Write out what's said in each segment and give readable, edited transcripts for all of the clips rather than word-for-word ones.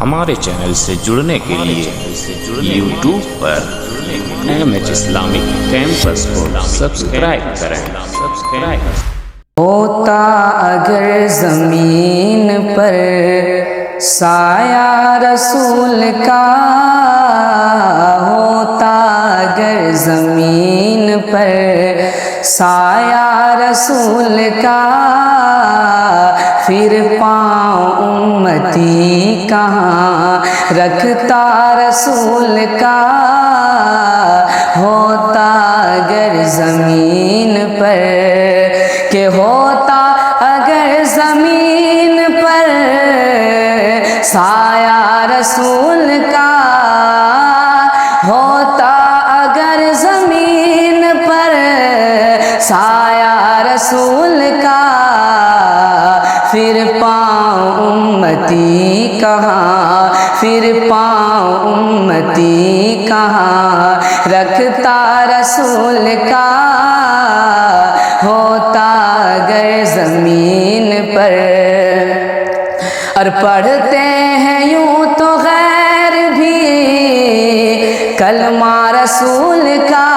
ہمارے چینل سے جڑنے کے لیے یوٹیوب پر MH اسلامک کیمپس کو سبسکرائب کریں۔ ہوتا اگر زمین پر سایہ رسول کا، ہوتا اگر زمین پر سایہ رسول کا، پھر پاؤں امتی کہاں رکھتا رسول کا۔ ہوتا اگر زمین پر کہ ہوتا اگر زمین پر سایہ رسول کا، ہوتا اگر زمین پر سایہ رسول کا، پھر پاؤں امتی کہاں، پھر پاؤں امتی کہاں رکھتا رسول کا۔ ہوتا اگر زمین پر، اور پڑھتے ہیں یوں تو غیر بھی کلمہ رسول کا،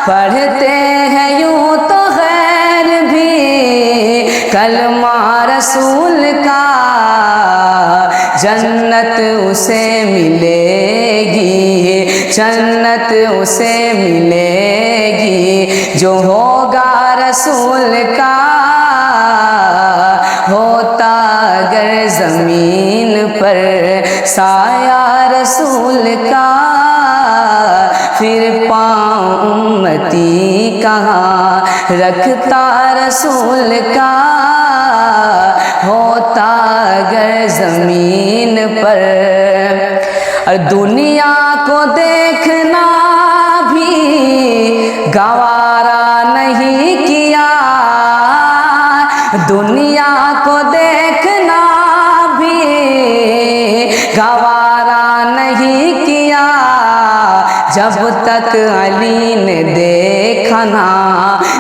پڑھتے ہیں یوں تو غیر بھی کلمہ رسول کا، جنت اسے ملے گی، جنت اسے ملے گی جو ہوگا رسول کا۔ ہوتا اگر زمین پر سایہ رسول کا، پھر پاؤں امتی کہاں رکھتا رسول کا۔ ہوتا اگر زمین پر، اور دنیا کو دیکھنا بھی گوارا نہیں کیا، دنیا کو دیکھنا بھی گوارا نہیں کیا، جب تک علی نے دیکھا نا،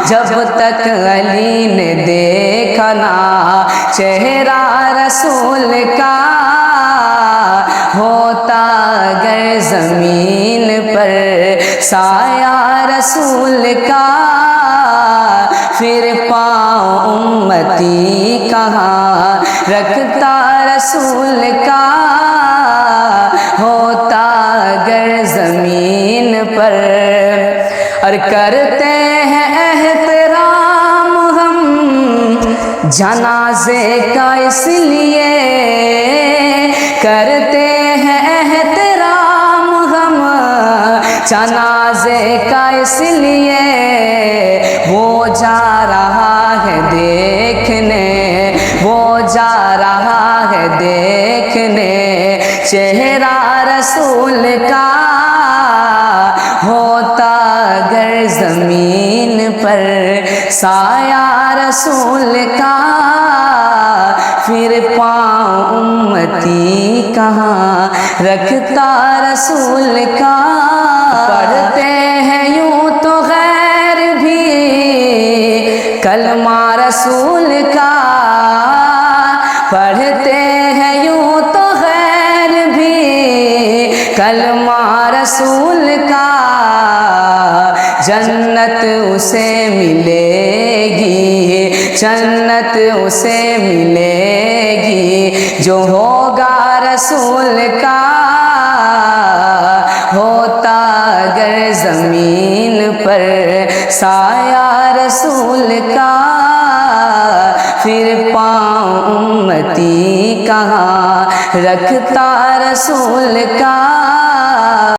جب تک علی نے دیکھا نا چہرہ رسول کا۔ ہوتا اگر زمین پر سایہ رسول کا، پھر پاؤں امتی کہاں رکھتا رسول کا۔ ہوتا اگر زمین پر، اور کرتے ہیں احترام ہم جنازے کا، اس لیے کرتے ہیں احترام ہم جنازے کا، اس لیے وہ جا رہا ہے دیکھنے، وہ جا رہا ہے دیکھنے چہرہ رسول کا۔ ہوتا اگر زمین پر سایہ رسول کا، پھر پاؤں امتی کہاں رکھتا رسول کا۔ پڑھتے ہیں یوں تو غیر بھی کلمہ رسول کا، پڑھتے ہیں یوں تو غیر بھی کلمہ رسول کا، جنت اسے ملے گی، جنت اسے ملے گی جو ہوگا رسول کا۔ ہوتا اگر زمین پر سایہ رسول کا، پھر پاؤں امتی کہاں رکھتا رسول کا۔